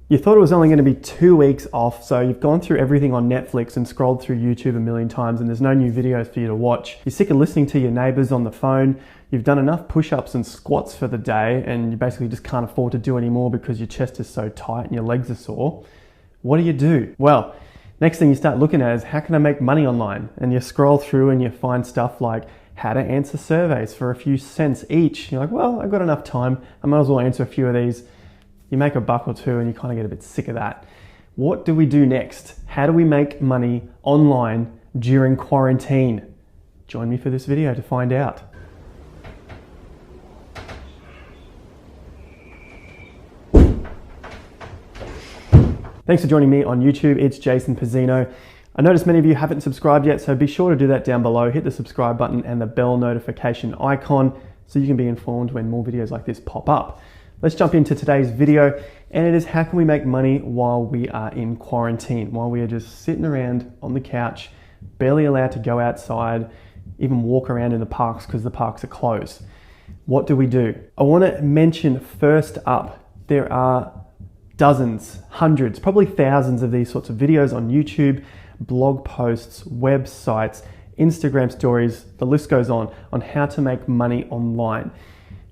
You thought it was only going to be 2 weeks off, so you've gone through everything on Netflix and scrolled through YouTube a million times and there's no new videos for you to watch. You're sick of listening to your neighbors on the phone. You've done enough push-ups and squats for the day and you basically just can't afford to do any more because your chest is so tight and your legs are sore. What do? Well, next thing you start looking at is how can I make money online? And you scroll through and you find stuff like how to answer surveys for a few cents each. You're like, well, I've got enough time. I might as well answer a few of these. You make a buck or two and you kind of get a bit sick of that. What do we do next? How do we make money online during quarantine? Join me for this video to find out. Thanks for joining me on YouTube. It's Jason Pizzino. I noticed many of you haven't subscribed yet, so be sure to do that down below. Hit the subscribe button and the bell notification icon so you can be informed when more videos like this pop up. Let's jump into today's video, and it is how can we make money while we are in quarantine, while we are just sitting around on the couch, barely allowed to go outside, even walk around in the parks because the parks are closed. What do we do? I want to mention first up, there are dozens, hundreds, probably thousands of these sorts of videos on YouTube, blog posts, websites, Instagram stories, the list goes on how to make money online.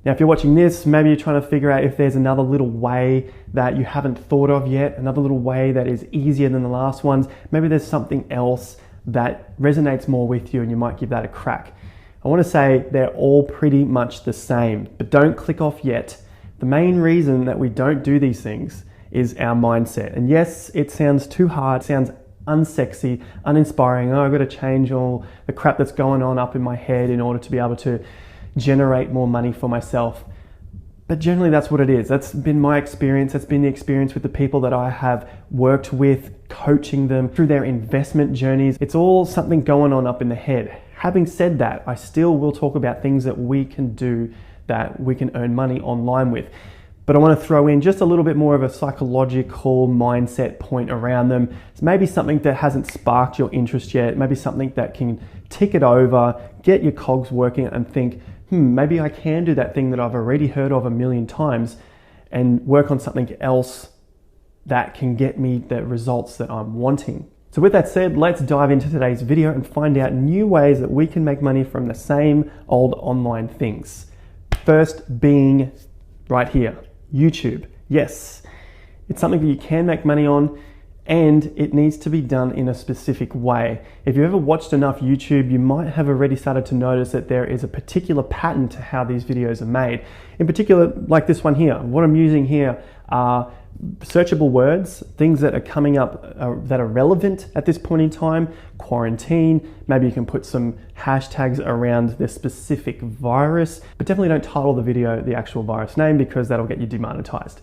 Now, if you're watching this, maybe you're trying to figure out if there's another little way that you haven't thought of yet, another little way that is easier than the last ones. Maybe there's something else that resonates more with you and you might give that a crack. I want to say they're all pretty much the same, but don't click off yet. The main reason that we don't do these things is our mindset. And yes, it sounds too hard, it sounds unsexy, uninspiring. Oh, I've got to change all the crap that's going on up in my head in order to be able to generate more money for myself. But generally that's what it is. That's been my experience. That's been the experience with the people that I have worked with, coaching them through their investment journeys. It's all something going on up in the head. Having said that, I still will talk about things that we can do that we can earn money online with. But I want to throw in just a little bit more of a psychological mindset point around them. It's maybe something that hasn't sparked your interest yet, maybe something that can tick it over, get your cogs working and think, maybe I can do that thing that I've already heard of a million times and work on something else that can get me the results that I'm wanting. So with that said, let's dive into today's video and find out new ways that we can make money from the same old online things. First being right here, YouTube. Yes, it's something that you can make money on, and it needs to be done in a specific way. If you've ever watched enough YouTube, you might have already started to notice that there is a particular pattern to how these videos are made. In particular, like this one here, what I'm using here are searchable words, things that are coming up that are relevant at this point in time, quarantine, maybe you can put some hashtags around the specific virus, but definitely don't title the video the actual virus name because that'll get you demonetized.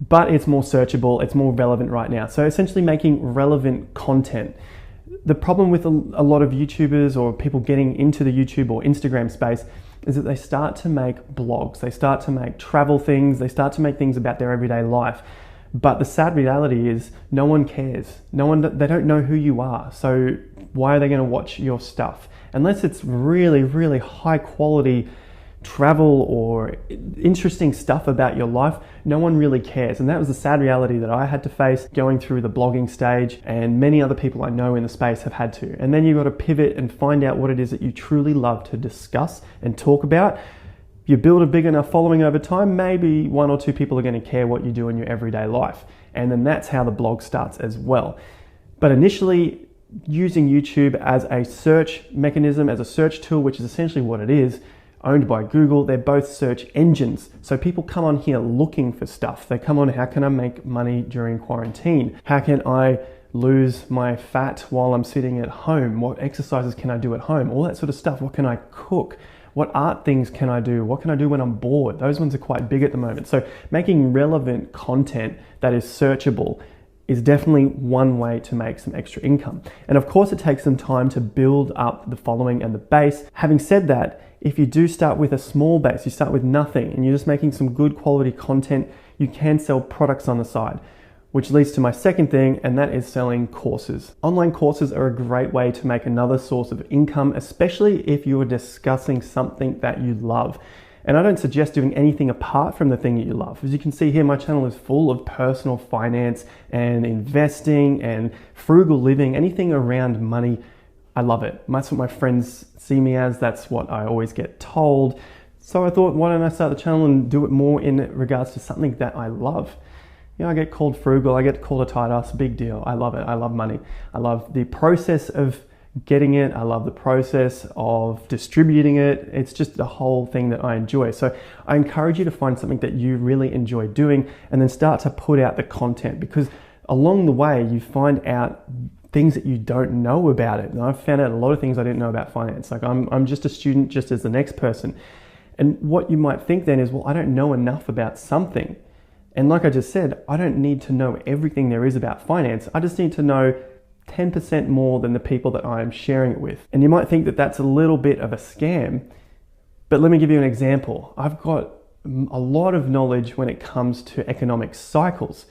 But it's more searchable, it's more relevant right now. So essentially making relevant content. The problem with a lot of YouTubers or people getting into the YouTube or Instagram space is that they start to make blogs, they start to make travel things, they start to make things about their everyday life. But the sad reality is no one cares. They don't know who you are. So why are they going to watch your stuff? Unless it's really, really high quality travel or interesting stuff about your life, no one really cares. And that was the sad reality that I had to face going through the blogging stage, and many other people I know in the space have had to. And then you've got to pivot and find out what it is that you truly love to discuss and talk about. You build a big enough following over time, maybe 1 or 2 people are going to care what you do in your everyday life. And then that's how the blog starts as well. But initially, using YouTube as a search mechanism, as a search tool, which is essentially what it is, owned by Google, they're both search engines. So people come on here looking for stuff. They come on, how can I make money during quarantine? How can I lose my fat while I'm sitting at home? What exercises can I do at home? All that sort of stuff. What can I cook? What art things can I do? What can I do when I'm bored? Those ones are quite big at the moment. So making relevant content that is searchable is definitely one way to make some extra income. And of course, it takes some time to build up the following and the base. Having said that, if you do start with a small base, you start with nothing and you're just making some good quality content, you can sell products on the side. which leads to my second thing, and that is selling courses. Online courses are a great way to make another source of income, especially if you are discussing something that you love. And I don't suggest doing anything apart from the thing that you love. As you can see here, my channel is full of personal finance and investing and frugal living, anything around money. I love it. That's what my friends see me as. That's what I always get told. So I thought, why don't I start the channel and do it more in regards to something that I love? You know, I get called frugal, I get called a tight ass, big deal. I love it. I love money. I love the process of getting it. I love the process of distributing it. It's just the whole thing that I enjoy. So I encourage you to find something that you really enjoy doing and then start to put out the content, because along the way you find out things that you don't know about it. And I've found out a lot of things I didn't know about finance. Like I'm just a student just as the next person. And what you might think then is, well, I don't know enough about something. And like I just said, I don't need to know everything there is about finance. I just need to know 10% more than the people that I am sharing it with. And you might think that that's a little bit of a scam, but let me give you an example. I've got a lot of knowledge when it comes to economic cycles.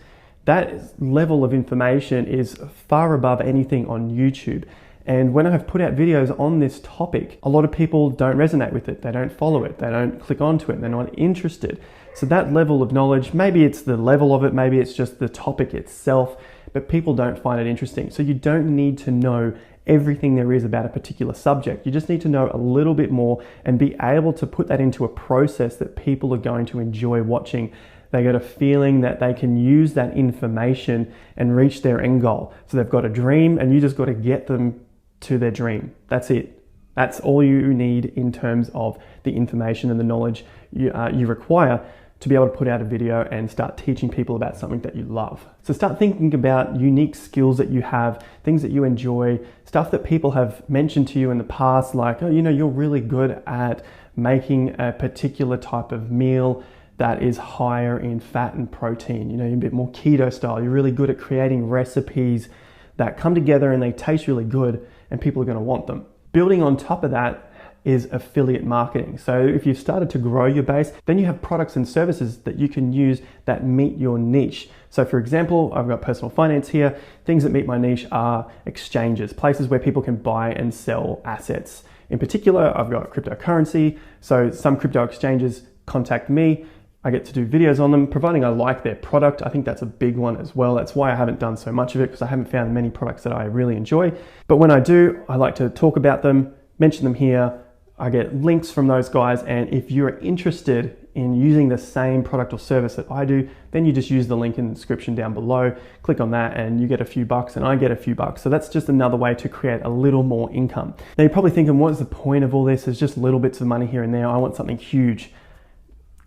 That level of information is far above anything on YouTube. And when I've put out videos on this topic, a lot of people don't resonate with it. They don't follow it. They don't click onto it. They're not interested. So that level of knowledge, maybe it's the level of it, maybe it's just the topic itself, but people don't find it interesting. So you don't need to know everything there is about a particular subject. You just need to know a little bit more and be able to put that into a process that people are going to enjoy watching. They get a feeling that they can use that information and reach their end goal. So they've got a dream and you just got to get them to their dream. That's it. That's all you need in terms of the information and the knowledge you require to be able to put out a video and start teaching people about something that you love. So start thinking about unique skills that you have, things that you enjoy, stuff that people have mentioned to you in the past, like, oh, you know, you're really good at making a particular type of meal that is higher in fat and protein. You know, you're a bit more keto style. You're really good at creating recipes that come together and they taste really good and people are going to want them. Building on top of that is affiliate marketing. So if you've started to grow your base, then you have products and services that you can use that meet your niche. So for example, I've got personal finance here. Things that meet my niche are exchanges, places where people can buy and sell assets. In particular, I've got cryptocurrency. So some crypto exchanges contact me. I get to do videos on them, providing I like their product. I think that's a big one as well. That's why I haven't done so much of it, because I haven't found many products that I really enjoy. But when I do, I like to talk about them, mention them here. I get links from those guys, and if you're interested in using the same product or service that I do, then you just use the link in the description down below, click on that, and you get a few bucks and I get a few bucks. So that's just another way to create a little more income. Now you're probably thinking, what is the point of all this? There's just little bits of money here and there. I want something huge.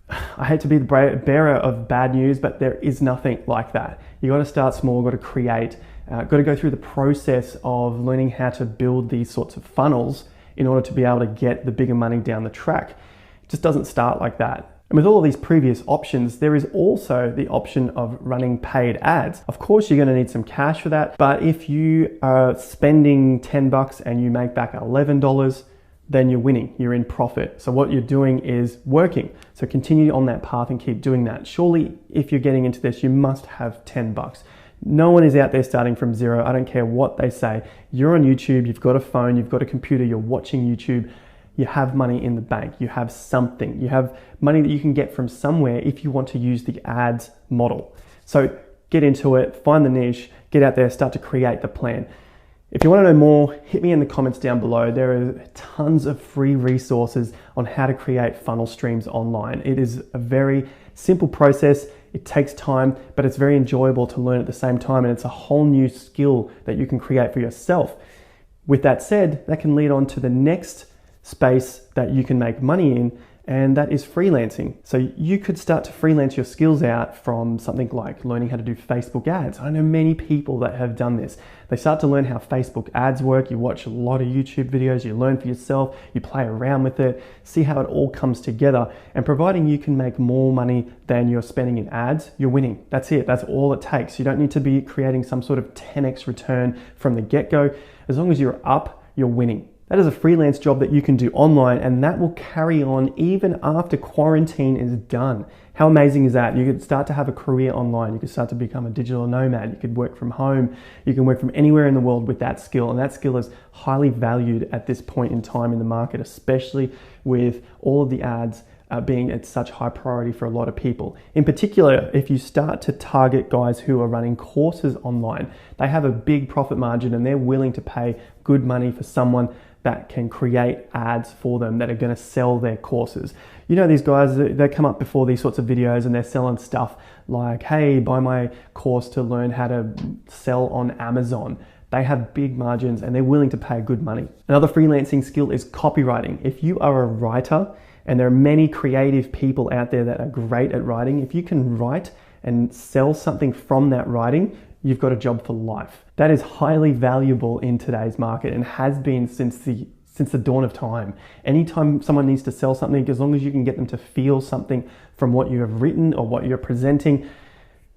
I hate to be the bearer of bad news, but there is nothing like that. You got to start small, got to create, got to go through the process of learning how to build these sorts of funnels in order to be able to get the bigger money down the track. It just doesn't start like that. And with all of these previous options, there is also the option of running paid ads. Of course, you're going to need some cash for that, but if you are spending 10 bucks and you make back $11, then you're winning, you're in profit. So what you're doing is working. So continue on that path and keep doing that. Surely, if you're getting into this, you must have 10 bucks. No one is out there starting from zero. I don't care what they say. You're on YouTube, you've got a phone, you've got a computer, you're watching YouTube. You have money in the bank. You have something. You have money that you can get from somewhere if you want to use the ads model. So get into it, find the niche, get out there, start to create the plan. If you want to know more, hit me in the comments down below. There are tons of free resources on how to create funnel streams online. It is a very simple process. It takes time, but it's very enjoyable to learn at the same time, and it's a whole new skill that you can create for yourself. With that said, that can lead on to the next space that you can make money in, and that is freelancing. So you could start to freelance your skills out from something like learning how to do Facebook ads. I know many people that have done this. They start to learn how Facebook ads work. You watch a lot of YouTube videos, you learn for yourself, you play around with it, see how it all comes together. And providing you can make more money than you're spending in ads, you're winning. That's it. That's all it takes. You don't need to be creating some sort of 10x return from the get-go. As long as you're up, you're winning. That is a freelance job that you can do online, and that will carry on even after quarantine is done. How amazing is that? You could start to have a career online. You could start to become a digital nomad. You could work from home. You can work from anywhere in the world with that skill, and that skill is highly valued at this point in time in the market, especially with all of the ads being at such high priority for a lot of people. In particular, if you start to target guys who are running courses online, they have a big profit margin and they're willing to pay good money for someone that can create ads for them that are going to sell their courses. You know, these guys, they come up before these sorts of videos and they're selling stuff like, hey, buy my course to learn how to sell on Amazon. They have big margins and they're willing to pay good money. Another freelancing skill is copywriting. If you are a writer, and there are many creative people out there that are great at writing, if you can write and sell something from that writing, you've got a job for life. That is highly valuable in today's market and has been since the dawn of time. Anytime someone needs to sell something, as long as you can get them to feel something from what you have written or what you're presenting,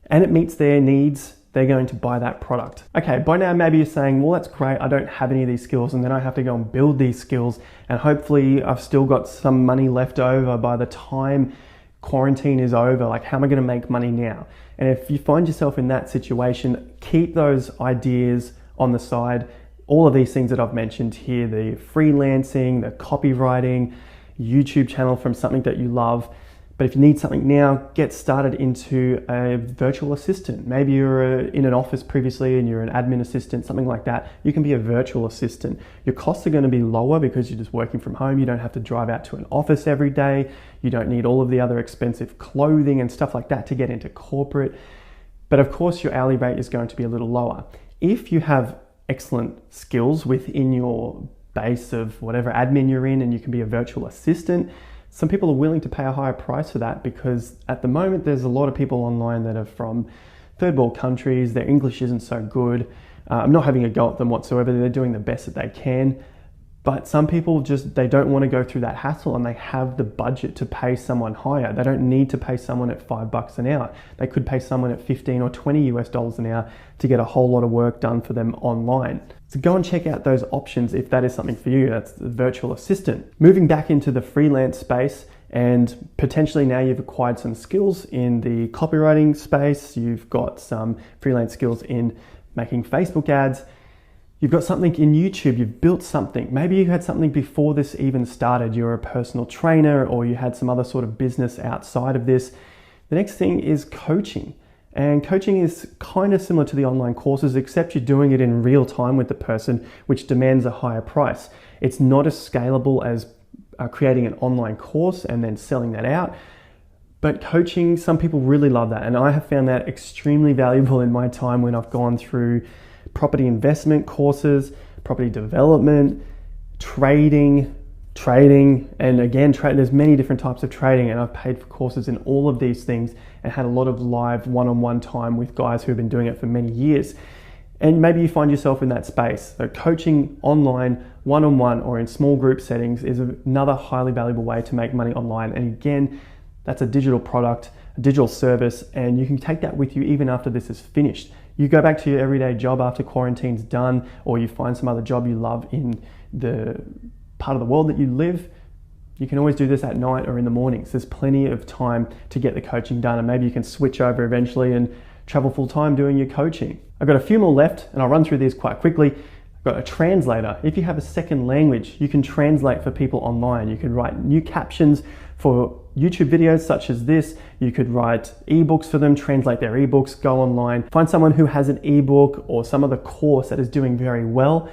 and it meets their needs, they're going to buy that product. Okay, by now maybe you're saying, well, that's great, I don't have any of these skills, and then I have to go and build these skills, and hopefully I've still got some money left over by the time quarantine is over. Like, how am I gonna make money now? And if you find yourself in that situation, keep those ideas on the side. All of these things that I've mentioned here, the freelancing, the copywriting, YouTube channel from something that you love. But if you need something now, get started into a virtual assistant. Maybe you're in an office previously and you're an admin assistant, something like that. You can be a virtual assistant. Your costs are going to be lower because you're just working from home. You don't have to drive out to an office every day. You don't need all of the other expensive clothing and stuff like that to get into corporate. But of course, your hourly rate is going to be a little lower. If you have excellent skills within your base of whatever admin you're in and you can be a virtual assistant, some people are willing to pay a higher price for that because at the moment there's a lot of people online that are from third world countries. Their English isn't so good. I'm not having a go at them whatsoever. They're doing the best that they can. But some people they don't want to go through that hassle and they have the budget to pay someone higher. They don't need to pay someone at $5 an hour. They could pay someone at 15 or 20 US dollars an hour to get a whole lot of work done for them online. So go and check out those options if that is something for you. That's the virtual assistant. Moving back into the freelance space, and potentially now you've acquired some skills in the copywriting space. You've got some freelance skills in making Facebook ads. You've got something in YouTube, you've built something. Maybe you had something before this even started. You're a personal trainer or you had some other sort of business outside of this. The next thing is coaching. And coaching is kind of similar to the online courses, except you're doing it in real time with the person, which demands a higher price. It's not as scalable as creating an online course and then selling that out. But coaching, some people really love that. And I have found that extremely valuable in my time when I've gone through property investment courses, property development, trading, and again, there's many different types of trading, and I've paid for courses in all of these things and had a lot of live one-on-one time with guys who have been doing it for many years. And maybe you find yourself in that space. So coaching online, one-on-one, or in small group settings is another highly valuable way to make money online. And again, that's a digital product, a digital service, and you can take that with you even after this is finished. You go back to your everyday job after quarantine's done, or you find some other job you love in the part of the world that you live. You can always do this at night or in the mornings. There's plenty of time to get the coaching done, and maybe you can switch over eventually and travel full time doing your coaching. I've got a few more left and I'll run through these quite quickly. I've got a translator. If you have a second language, you can translate for people online. You can write new captions for YouTube videos such as this. You could write ebooks for them, translate their ebooks, go online, find someone who has an ebook or some other course that is doing very well,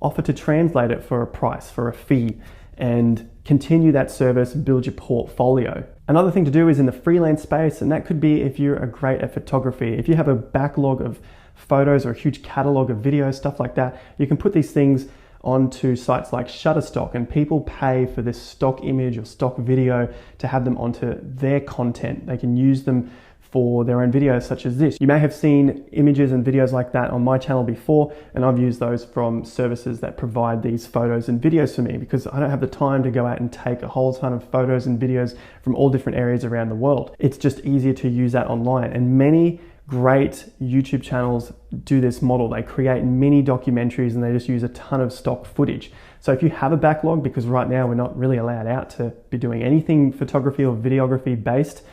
offer to translate it for a price, for a fee, and continue that service, build your portfolio. Another thing to do is in the freelance space, and that could be if you're great at photography. If you have a backlog of photos or a huge catalog of videos, stuff like that, you can put these things onto sites like Shutterstock, and people pay for this stock image or stock video to have them onto their content. They can use them for their own videos such as this. You may have seen images and videos like that on my channel before, and I've used those from services that provide these photos and videos for me because I don't have the time to go out and take a whole ton of photos and videos from all different areas around the world. It's just easier to use that online, and many great YouTube channels do this model. They create mini documentaries and they just use a ton of stock footage. So if you have a backlog, because right now we're not really allowed out to be doing anything photography or videography based,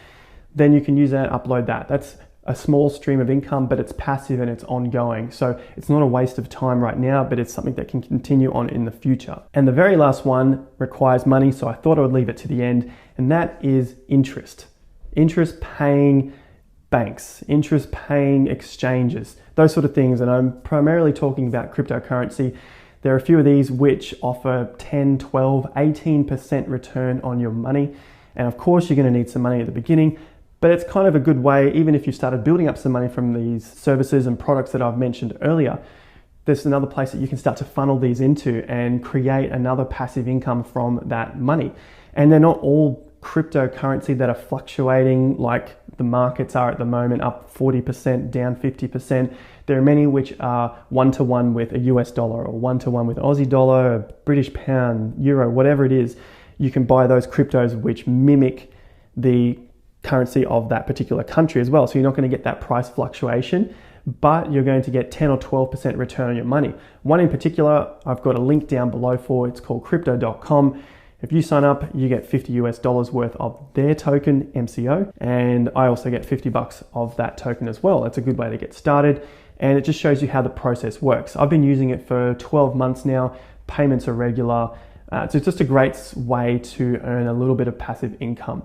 then you can use that and upload that. That's a small stream of income, but it's passive and it's ongoing. So it's not a waste of time right now, but it's something that can continue on in the future. And the very last one requires money, so I thought I would leave it to the end, and that is interest. Interest paying banks, interest paying exchanges, those sort of things. And I'm primarily talking about cryptocurrency. There are a few of these which offer 10, 12, 18% return on your money. And of course, you're going to need some money at the beginning, but it's kind of a good way, even if you started building up some money from these services and products that I've mentioned earlier, there's another place that you can start to funnel these into and create another passive income from that money. And they're not all cryptocurrency that are fluctuating like the markets are at the moment, up 40%, down 50%. There are many which are one-to-one with a US dollar or one-to-one with Aussie dollar, British pound, euro, whatever it is. You can buy those cryptos which mimic the currency of that particular country as well. So you're not going to get that price fluctuation, but you're going to get 10 or 12% return on your money. One in particular, I've got a link down below for, it's called crypto.com. If you sign up, you get $50 US worth of their token, MCO, and I also get $50 of that token as well. That's a good way to get started, and it just shows you how the process works. I've been using it for 12 months now. Payments are regular. So it's just a great way to earn a little bit of passive income.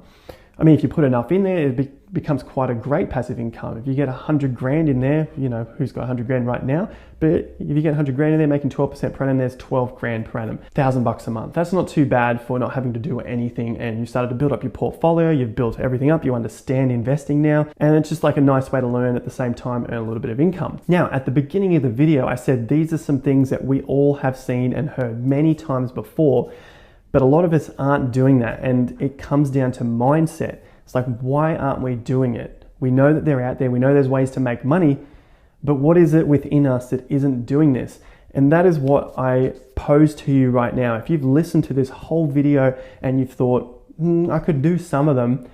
I mean, if you put enough in there, it becomes quite a great passive income. If you get 100 grand in there, you know, who's got 100 grand right now? But if you get 100 grand in there, making 12% per annum, there's 12 grand per annum, $1,000 a month. That's not too bad for not having to do anything. And you started to build up your portfolio, you've built everything up, you understand investing now. And it's just like a nice way to learn at the same time, earn a little bit of income. Now, at the beginning of the video, I said these are some things that we all have seen and heard many times before, but a lot of us aren't doing that. And it comes down to mindset. It's like, why aren't we doing it? We know that they're out there. We know there's ways to make money, but what is it within us that isn't doing this? And that is what I pose to you right now. If you've listened to this whole video and you've thought, I could do some of them,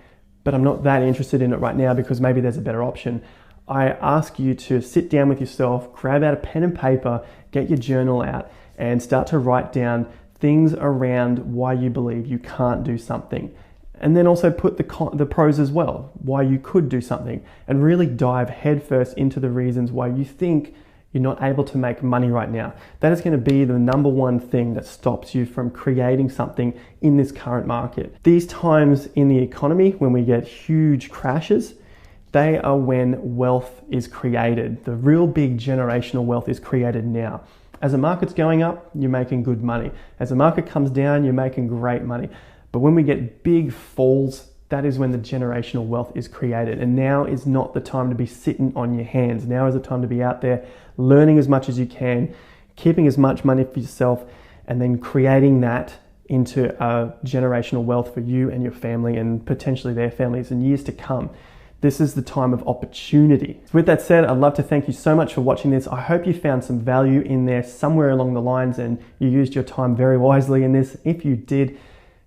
but I'm not that interested in it right now because maybe there's a better option. I ask you to sit down with yourself, grab out a pen and paper, get your journal out and start to write down things around why you believe you can't do something. And then also put the pros as well, why you could do something, and really dive headfirst into the reasons why you think you're not able to make money right now. That is going to be the number one thing that stops you from creating something in this current market. These times in the economy, when we get huge crashes, they are when wealth is created. The real big generational wealth is created now. As the market's going up, you're making good money. As the market comes down, you're making great money. But when we get big falls, that is when the generational wealth is created. And now is not the time to be sitting on your hands. Now is the time to be out there learning as much as you can, keeping as much money for yourself, and then creating that into a generational wealth for you and your family and potentially their families in years to come. This is the time of opportunity. So with that said, I'd love to thank you so much for watching this. I hope you found some value in there somewhere along the lines and you used your time very wisely in this. If you did,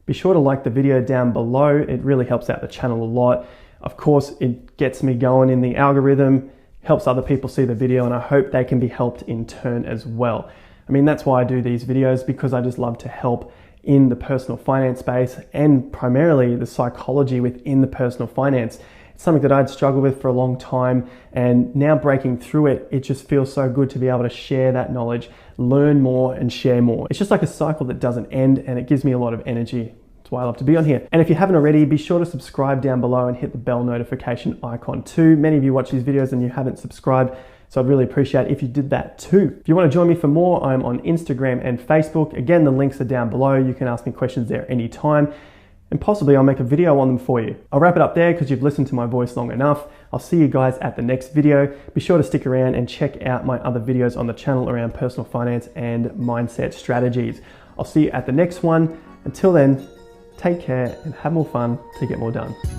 be sure to like the video down below. It really helps out the channel a lot. Of course, it gets me going in the algorithm, helps other people see the video, and I hope they can be helped in turn as well. I mean, that's why I do these videos, because I just love to help in the personal finance space and primarily the psychology within the personal finance. It's something that I'd struggled with for a long time, and now breaking through it, it just feels so good to be able to share that knowledge, learn more and share more. It's just like a cycle that doesn't end, and it gives me a lot of energy. That's why I love to be on here. And if you haven't already, be sure to subscribe down below and hit the bell notification icon too. Many of you watch these videos and you haven't subscribed, so I'd really appreciate it if you did that too. If you want to join me for more, I'm on Instagram and Facebook. Again, the links are down below. You can ask me questions there anytime, and possibly I'll make a video on them for you. I'll wrap it up there because you've listened to my voice long enough. I'll see you guys at the next video. Be sure to stick around and check out my other videos on the channel around personal finance and mindset strategies. I'll see you at the next one. Until then, take care and have more fun to get more done.